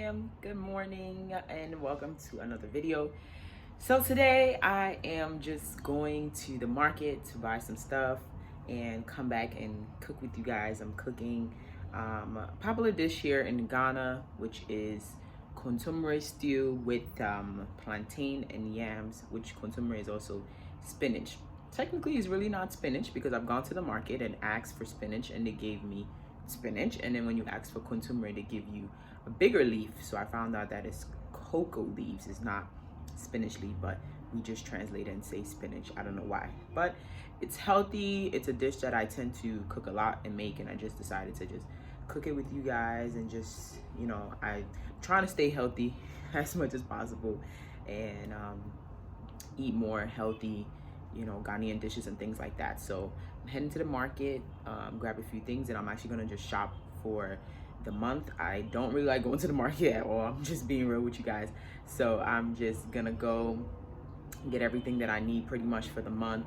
fam, good morning and welcome to another video. So today I am just going to the market to buy some stuff and come back and cook with you guys. I'm cooking a popular dish here in Ghana, which is Kontomire stew with plantain and yams, which Kontomire is also spinach. Technically it's really not spinach because I've gone to the market and asked for spinach and they gave me spinach, and then when you ask for Kontomire they give you a bigger leaf. So I found out that it's cocoa leaves, it's not spinach leaf, but we just translate it and say spinach. I don't know why, but it's healthy. It's a dish that I tend to cook a lot and make, and I just decided to just cook it with you guys and just, you know, I'm trying to stay healthy as much as possible and eat more healthy, you know, Ghanaian dishes and things like that. So I'm heading to the market, grab a few things, and I'm actually gonna just shop for the month. I don't really like going to the market at all. I'm just being real with you guys. So I'm just gonna go get everything that I need pretty much for the month,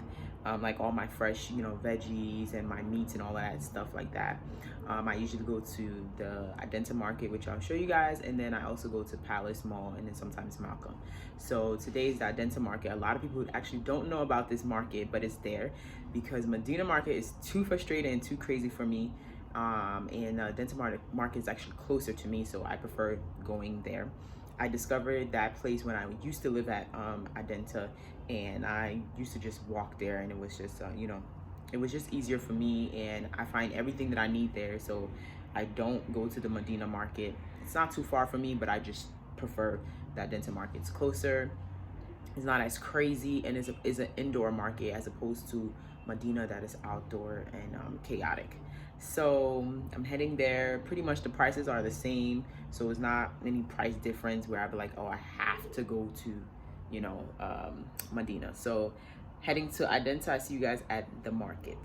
like all my fresh, you know, veggies and my meats and all that stuff like that. I usually go to the Adenta market, which I'll show you guys, and then I also go to Palace Mall and then sometimes Malcolm. So today's the Adenta market. A lot of people actually don't know about this market, but it's there because Medina market is too frustrating and too crazy for me. And Adenta market is actually closer to me, so I prefer going there. I discovered that place when I used to live at Adenta, and I used to just walk there, and it was just you know, it was just easier for me, and I find everything that I need there. So I don't go to the Medina market. It's not too far from me, but I just prefer the Adenta market. It's closer, it's not as crazy, and it's an indoor market as opposed to Medina that is outdoor and chaotic. So I'm heading there. Pretty much the prices are the same, so it's not any price difference where I'd be like, oh, I have to go to, you know, Medina. So heading to Adenta. I see you guys at the market.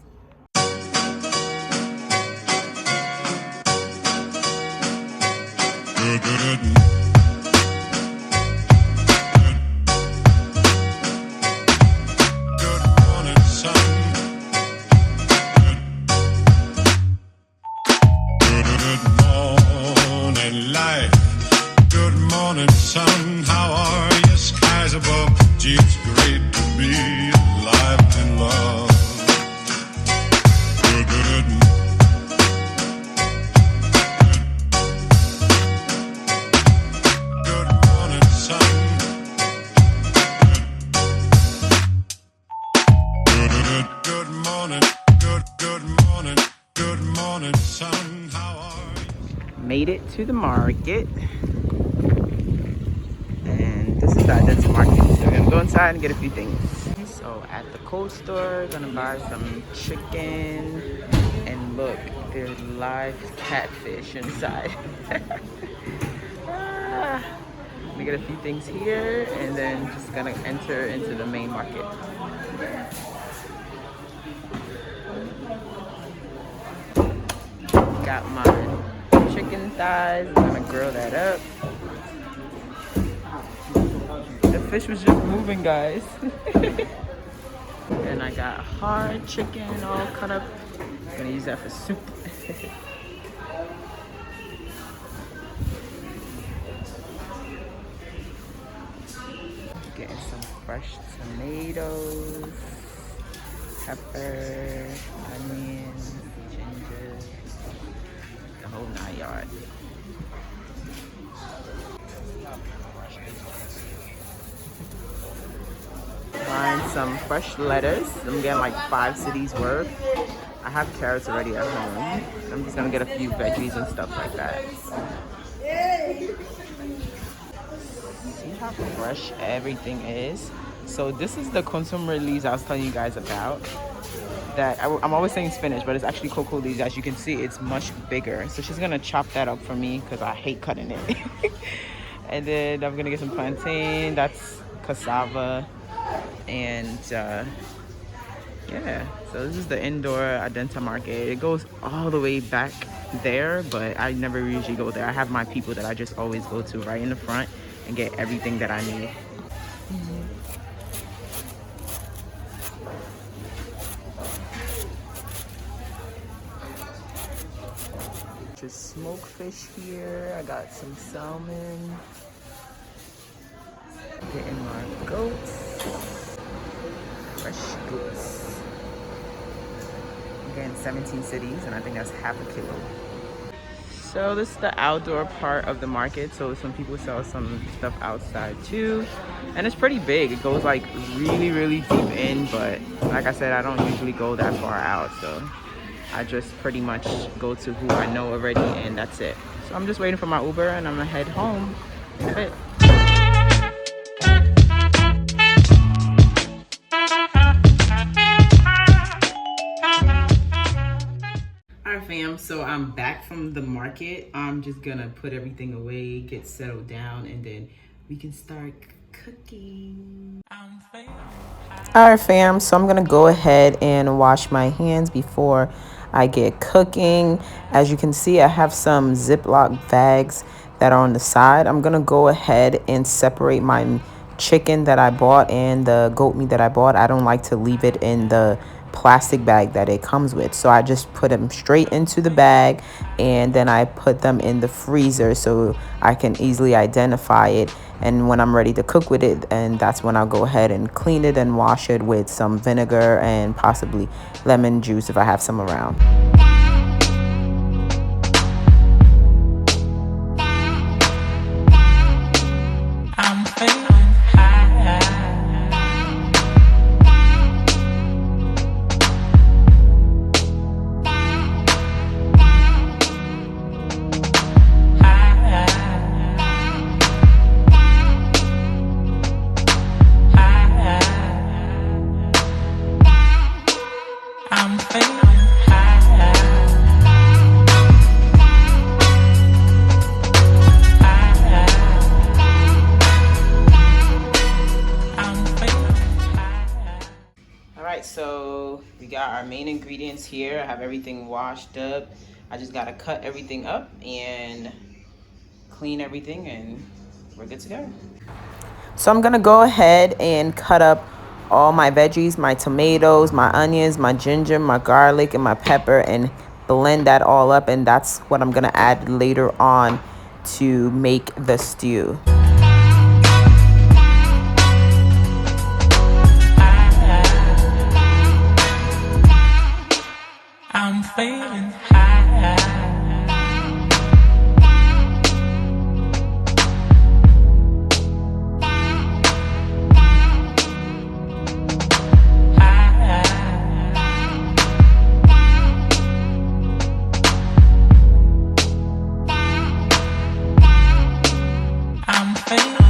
Made it to the market, and this is the Adenta market. So we're gonna go inside and get a few things. So at the cold store, gonna buy some chicken, and look, there's live catfish inside. Let me get a few things here, and then just gonna enter into the main market. Got my chicken thighs. I'm gonna grill that up. The fish was just moving, guys. And I got hard chicken all cut up. I'm gonna use that for soup. Getting some fresh tomatoes, pepper, onions, ginger, the whole 9 yards. Buying some fresh lettuce. I'm getting like 5 cities worth. I have carrots already at home. I'm just gonna get a few veggies and stuff like that. See how fresh everything is? So this is the Kontomire leaves I was telling you guys about. That I'm always saying spinach, but it's actually cocoa leaves. As you can see, it's much bigger. So she's gonna chop that up for me because I hate cutting it. And then I'm gonna get some plantain. That's cassava. And yeah, so this is the indoor Adenta market. It goes all the way back there, but I never usually go there. I have my people that I just always go to right in the front and get everything that I need. bunch of smoked fish here. I got some salmon. Getting my goats. Fresh goats. Again, 17 cities, and I think that's half a kilo. So this is the outdoor part of the market. So some people sell some stuff outside too. And it's pretty big. It goes like really deep in, but like I said, I don't usually go that far out. So I just pretty much go to who I know already, and that's it. So I'm just waiting for my Uber, and I'm gonna head home in a bit. Alright fam, so I'm back from the market. I'm just gonna put everything away, get settled down, and then we can start cooking. Alright fam, so I'm gonna go ahead and wash my hands before I get cooking. As you can see, I have some Ziploc bags that are on the side. I'm gonna go ahead and separate my chicken that I bought and the goat meat that I bought. I don't like to leave it in the plastic bag that it comes with, so I just put them straight into the bag, and then I put them in the freezer so I can easily identify it. And when I'm ready to cook with it, and that's when I'll go ahead and clean it and wash it with some vinegar and possibly lemon juice if I have some around. So we got our main ingredients here. I have everything washed up. I just gotta cut everything up and clean everything, and we're good to go. So I'm gonna go ahead and cut up all my veggies, my tomatoes, my onions, my ginger, my garlic, and my pepper, and blend that all up, and that's what I'm gonna add later on to make the stew. I'm feeling high. I'm feeling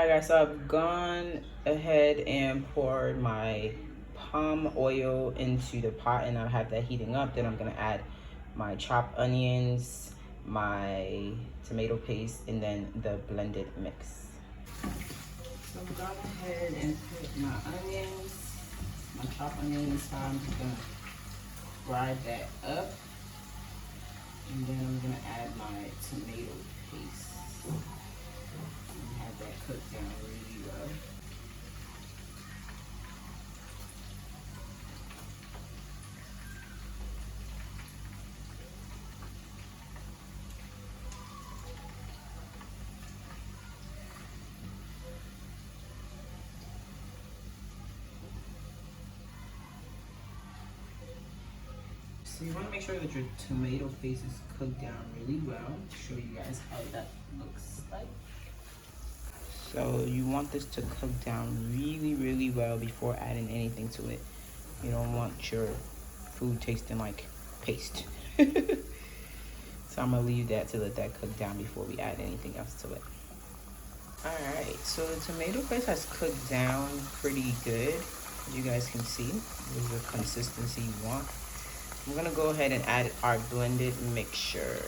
Alright guys, so I've gone ahead and poured my palm oil into the pot and I have that heating up. Then I'm gonna add my chopped onions, my tomato paste, and then the blended mix. So I'm going ahead and put my onions, my chopped onions. So I'm just gonna fry that up. And then I'm gonna add my tomato paste. And have that cooked down really well. So you want to make sure that your tomato paste is cooked down really well. I'll show you guys how that looks like. So you want this to cook down really, really well before adding anything to it. You don't want your food tasting like paste. So I'm gonna leave that to let that cook down before we add anything else to it. Alright, so the tomato paste has cooked down pretty good. As you guys can see, this is the consistency you want. I'm gonna go ahead and add our blended mixture.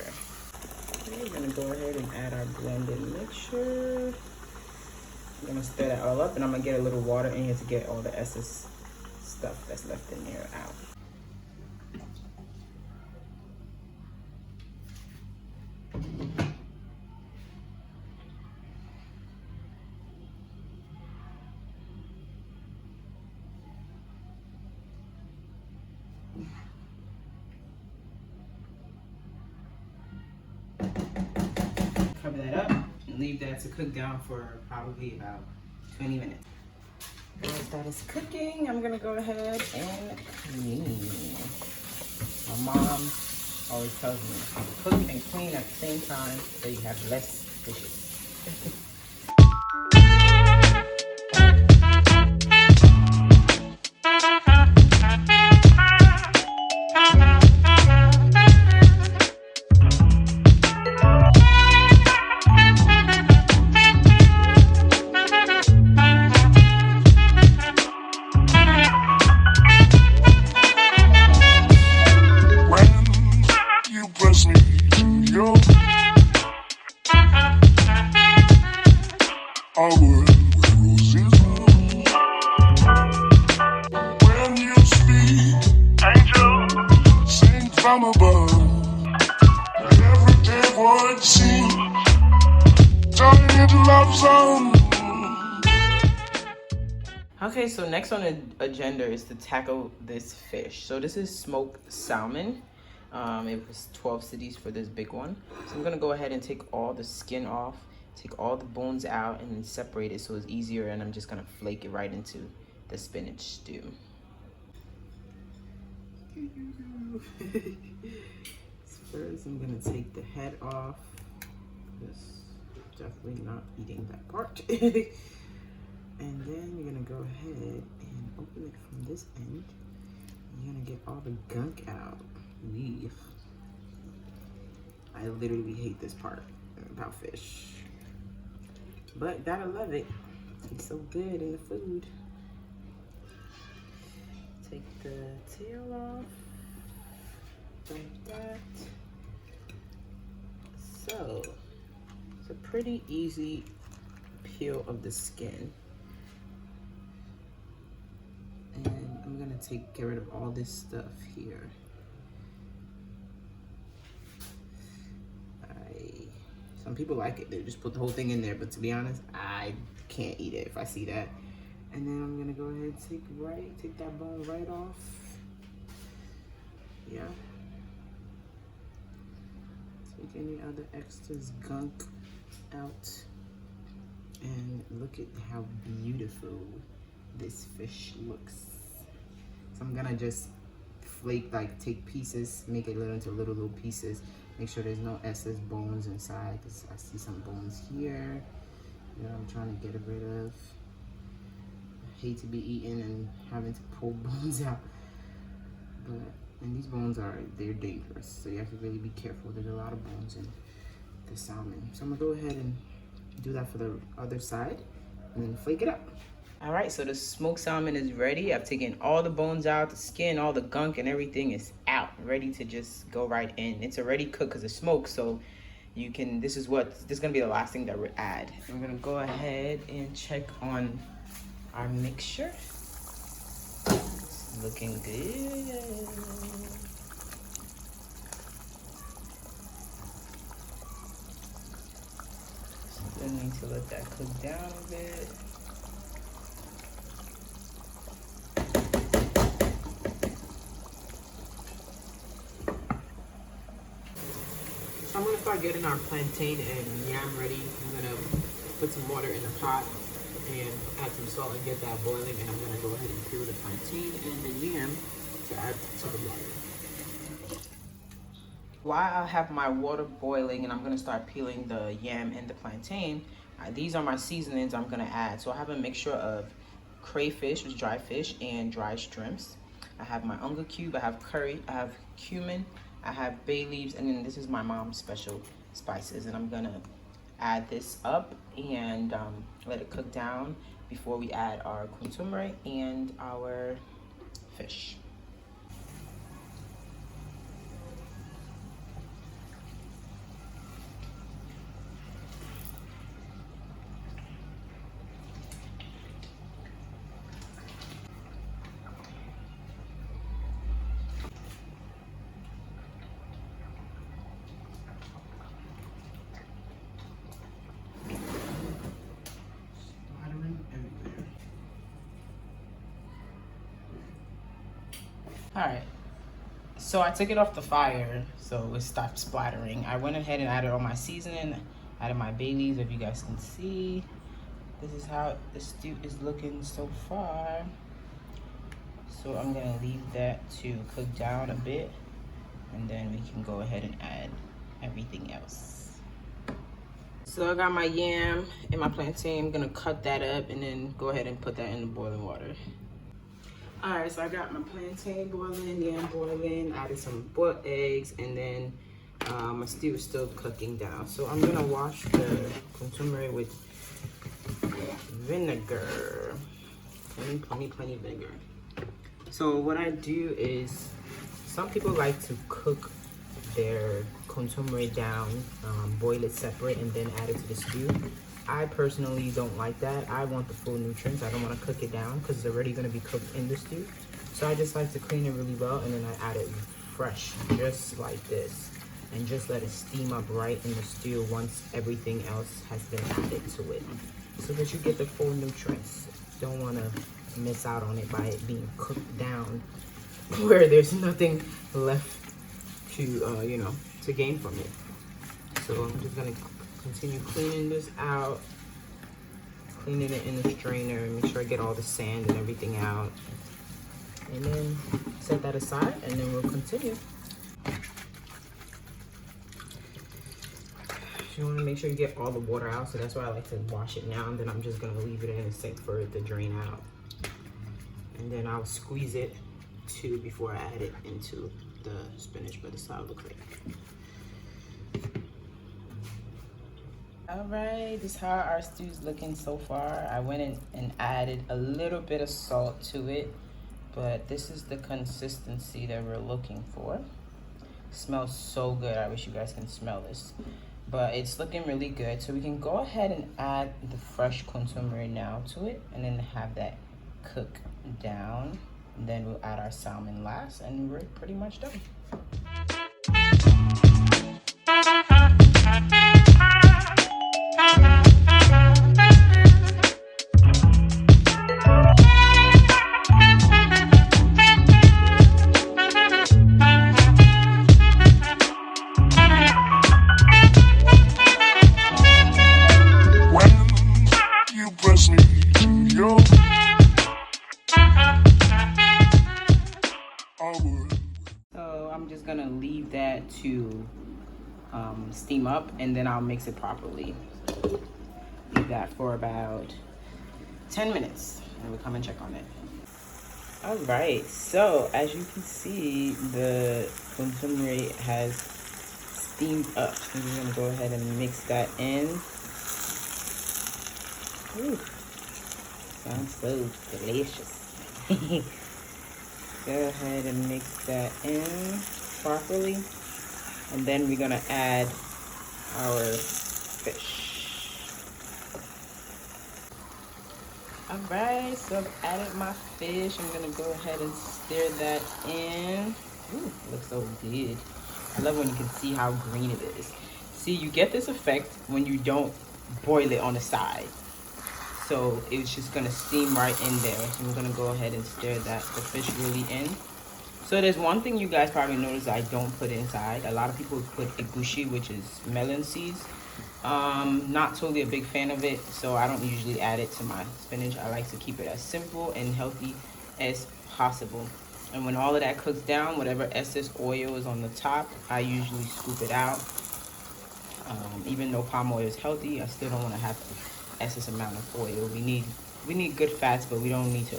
Okay, we're gonna go ahead and add our blended mixture. I'm gonna stir that all up, and I'm gonna get a little water in here to get all the excess stuff that's left in there out. Cover that up and leave that to cook down for probably about 20 minutes. Once that is cooking, I'm gonna go ahead and clean. My mom always tells me cook and clean at the same time so you have less dishes. Okay, so next on the agenda is to tackle this fish. So this is smoked salmon. It was 12 cedis for this big one. So I'm gonna go ahead and take all the skin off, take all the bones out, and then separate it so it's easier, and I'm just gonna flake it right into the spinach stew. First, I'm gonna take the head off. This definitely not eating that part. And then you're gonna go ahead and open it from this end. You're gonna get all the gunk out. Eesh. I literally hate this part about fish. But gotta love it. It's so good in the food. Take the tail off. Like that. So, it's a pretty easy peel of the skin. And I'm gonna get rid of all this stuff here. Some people like it, they just put the whole thing in there, but to be honest, I can't eat it if I see that. And then I'm gonna go ahead and take that bone right off. Yeah. Take any other excess gunk out. And look at how beautiful this fish looks. So I'm gonna just flake, take pieces, make it into little pieces. Make sure there's no excess bones inside, because I see some bones here that I'm trying to get rid of. I hate to be eating and having to pull bones out. And these bones they're dangerous, so you have to really be careful. There's a lot of bones in the salmon. So I'm gonna go ahead and do that for the other side, and then flake it up. All right, so the smoked salmon is ready. I've taken all the bones out, the skin, all the gunk and everything is out, ready to just go right in. It's already cooked because it's smoked, so you can, this is gonna be the last thing that we add. I'm gonna go ahead and check on our mixture. It's looking good. Still need to let that cook down a bit. I'm gonna start getting our plantain and yam ready. I'm gonna put some water in the pot and add some salt and get that boiling. And I'm gonna go ahead and peel the plantain and the yam to add to the water. While I have my water boiling and I'm gonna start peeling the yam and the plantain, these are my seasonings I'm gonna add. So I have a mixture of crayfish, which is dry fish, and dry shrimps. I have my unga cube, I have curry, I have cumin, I have bay leaves, and then this is my mom's special spices. And I'm gonna add this up and let it cook down before we add our kontomire and our fish. All right, so I took it off the fire so it stopped splattering. I went ahead and added all my seasoning, added my bay leaves, if you guys can see. This is how the stew is looking so far. So I'm gonna leave that to cook down a bit, and then we can go ahead and add everything else. So I got my yam and my plantain. I'm gonna cut that up and then go ahead and put that in the boiling water. All right, so I got my plantain boiling, yam boiling, added some boiled eggs, and then my stew is still cooking down. So I'm gonna wash the kontomire with vinegar, plenty vinegar. So what I do is, some people like to cook their kontomire down, boil it separate, and then add it to the stew. I personally don't like that. I want the full nutrients. I don't want to cook it down because it's already going to be cooked in the stew. So I just like to clean it really well, and then I add it fresh, just like this, and just let it steam up right in the stew once everything else has been added to it, so that you get the full nutrients. Don't want to miss out on it by it being cooked down where there's nothing left to you know, to gain from it. So I'm just gonna continue cleaning this out, cleaning it in the strainer, and make sure I get all the sand and everything out, and then set that aside, and then we'll continue. You want to make sure you get all the water out, so that's why I like to wash it now, and then I'm just gonna leave it in the sink for it to drain out, and then I'll squeeze it too before I add it into the spinach. But this is how it looks like. All right, this is how our stew's looking so far. I went in and added a little bit of salt to it, but this is the consistency that we're looking for. It smells so good. I wish you guys can smell this, but it's looking really good. So we can go ahead and add the fresh kontomire now to it, and then have that cook down. And then we'll add our salmon last, and we're pretty much done. So I'm just gonna leave that to steam up, and then I'll mix it properly. Leave that for about 10 minutes, and we'll come and check on it. All right, so as you can see, the kontomire has steamed up. So we're gonna go ahead and mix that in. Ooh, Sounds so delicious. Go ahead and mix that in properly. And then we're gonna add our fish. All right, so I've added my fish. I'm gonna go ahead and stir that in. Ooh, looks so good. I love when you can see how green it is. See, you get this effect when you don't boil it on the side. So it's just gonna steam right in there. So we're gonna go ahead and stir the fish really in. So there's one thing you guys probably notice I don't put inside. A lot of people put egusi, which is melon seeds. Not totally a big fan of it, so I don't usually add it to my spinach. I like to keep it as simple and healthy as possible. And when all of that cooks down, whatever excess oil is on the top, I usually scoop it out. Even though palm oil is healthy, I still don't want to have excess amount of oil. We need good fats, but we don't need to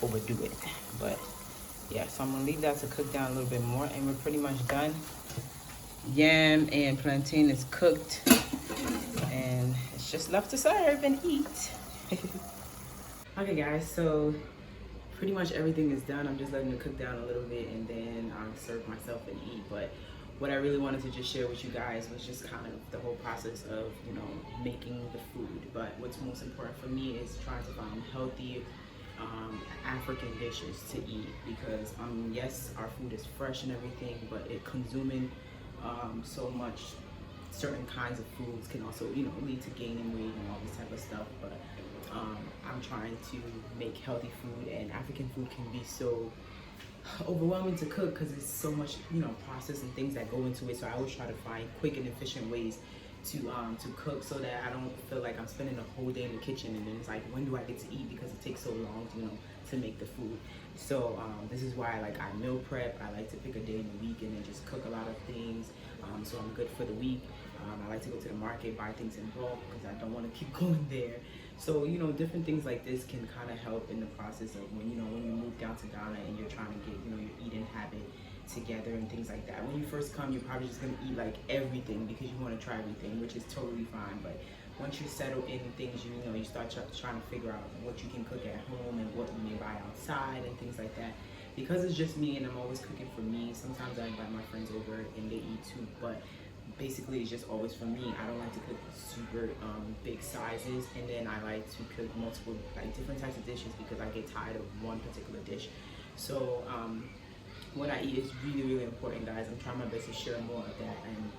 overdo it. But yeah, so I'm gonna leave that to cook down a little bit more, and we're pretty much done. Yam and plantain is cooked, and it's just left to serve and eat. Okay guys, so pretty much everything is done. I'm just letting it cook down a little bit, and then I'll serve myself and eat. But what I really wanted to just share with you guys was just kind of the whole process of, you know, making the food. But what's most important for me is trying to find healthy African dishes to eat, because yes, our food is fresh and everything, but it consuming so much certain kinds of foods can also, you know, lead to gaining weight and all this type of stuff. But I'm trying to make healthy food, and African food can be so overwhelming to cook because it's so much, you know, process and things that go into it. So I always try to find quick and efficient ways to cook, so that I don't feel like I'm spending a whole day in the kitchen and then it's like, when do I get to eat, because it takes so long, you know, to make the food. So this is why I meal prep. I like to pick a day in the week and then just cook a lot of things, so I'm good for the week. I like to go to the market, buy things in bulk because I don't want to keep going there. So, you know, different things like this can kind of help in the process of when, you know, when you move down to Ghana and you're trying to get, you know, your eating habit together and things like that. When you first come, you're probably just going to eat like everything because you want to try everything, which is totally fine. But once you settle in things, you know, you start trying to figure out what you can cook at home and what you may buy outside and things like that. Because it's just me and I'm always cooking for me, sometimes I invite my friends over and they eat too, but basically it's just always for me. I don't like to cook super big sizes, and then I like to cook multiple, like different types of dishes, because I get tired of one particular dish. So what I eat is really, really important, guys. I'm trying my best to share more of that and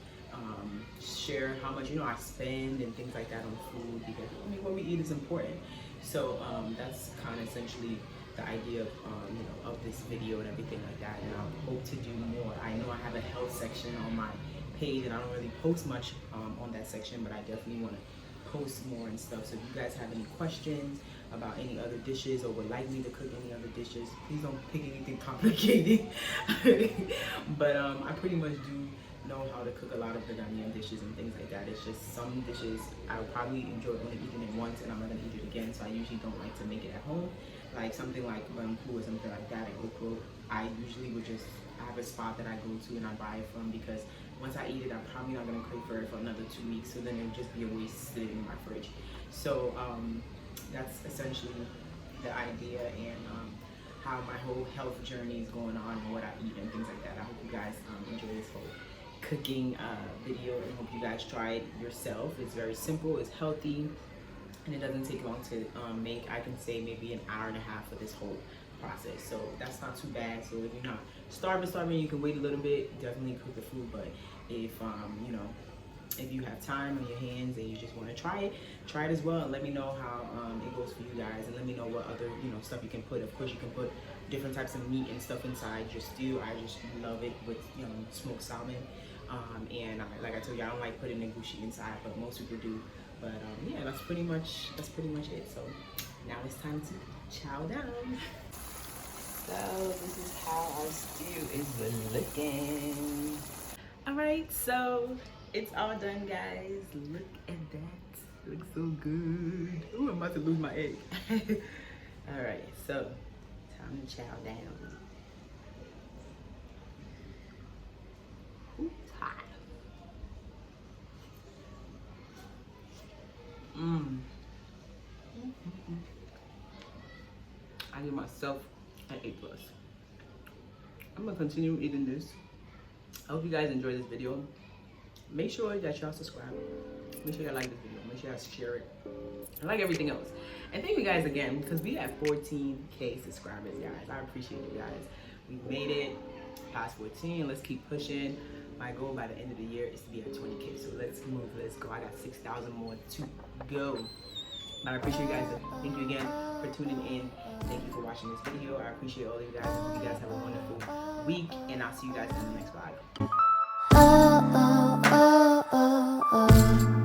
share how much, you know, I spend and things like that on food, because I mean, what we eat is important. So that's kind of essentially the idea of you know, of this video and everything like that. And I hope to do more. I know I have a health section on my page, and I don't really post much on that section, but I definitely want to post more and stuff. So if you guys have any questions about any other dishes or would like me to cook any other dishes, please don't pick anything complicated. But I pretty much do know how to cook a lot of the Ghanaian dishes and things like that. It's just some dishes I would probably enjoy only eating it once, and I'm not going to eat it again, so I usually don't like to make it at home. Like something like bambu or something like that, and okra, I usually would just, I have a spot that I go to and I buy it from, because once I eat it, I'm probably not going to crave for it for another 2 weeks, so then it would just be a waste sitting in my fridge. So that's essentially the idea, and how my whole health journey is going on and what I eat and things like that. I hope you guys enjoy this whole cooking video, and hope you guys try it yourself. It's very simple, it's healthy, and it doesn't take long to make. I can say maybe an hour and a half for this whole process, so that's not too bad. So if you're not starving, you can wait a little bit, definitely cook the food. But if you know, if you have time on your hands and you just want to try it as well, and let me know how it goes for you guys, and let me know what other, you know, stuff you can put. Of course, you can put different types of meat and stuff inside your stew. I just love it with, you know, smoked salmon, and like I told you, I don't like putting egusi inside, but most people do. But yeah, that's pretty much it. So now it's time to chow down. So this is how our stew is looking. All right, so it's all done, guys. Look at that. It looks so good. Ooh, I'm about to lose my egg. All right, so time to chow down. Ooh, it's hot. I give myself an A+. I'm gonna continue eating this. I hope you guys enjoy this video. Make sure that y'all subscribe. Make sure y'all like this video. Make sure y'all share it. And like everything else. And thank you guys again, because we have 14K subscribers, guys. I appreciate you guys. We made it past 14. Let's keep pushing. My goal by the end of the year is to be at 20K. So let's move. Let's go. I got 6,000 more to go. But I appreciate you guys. Thank you again for tuning in. Thank you for watching this video. I appreciate all of you guys. I hope you guys have a wonderful week. And I'll see you guys in the next vlog.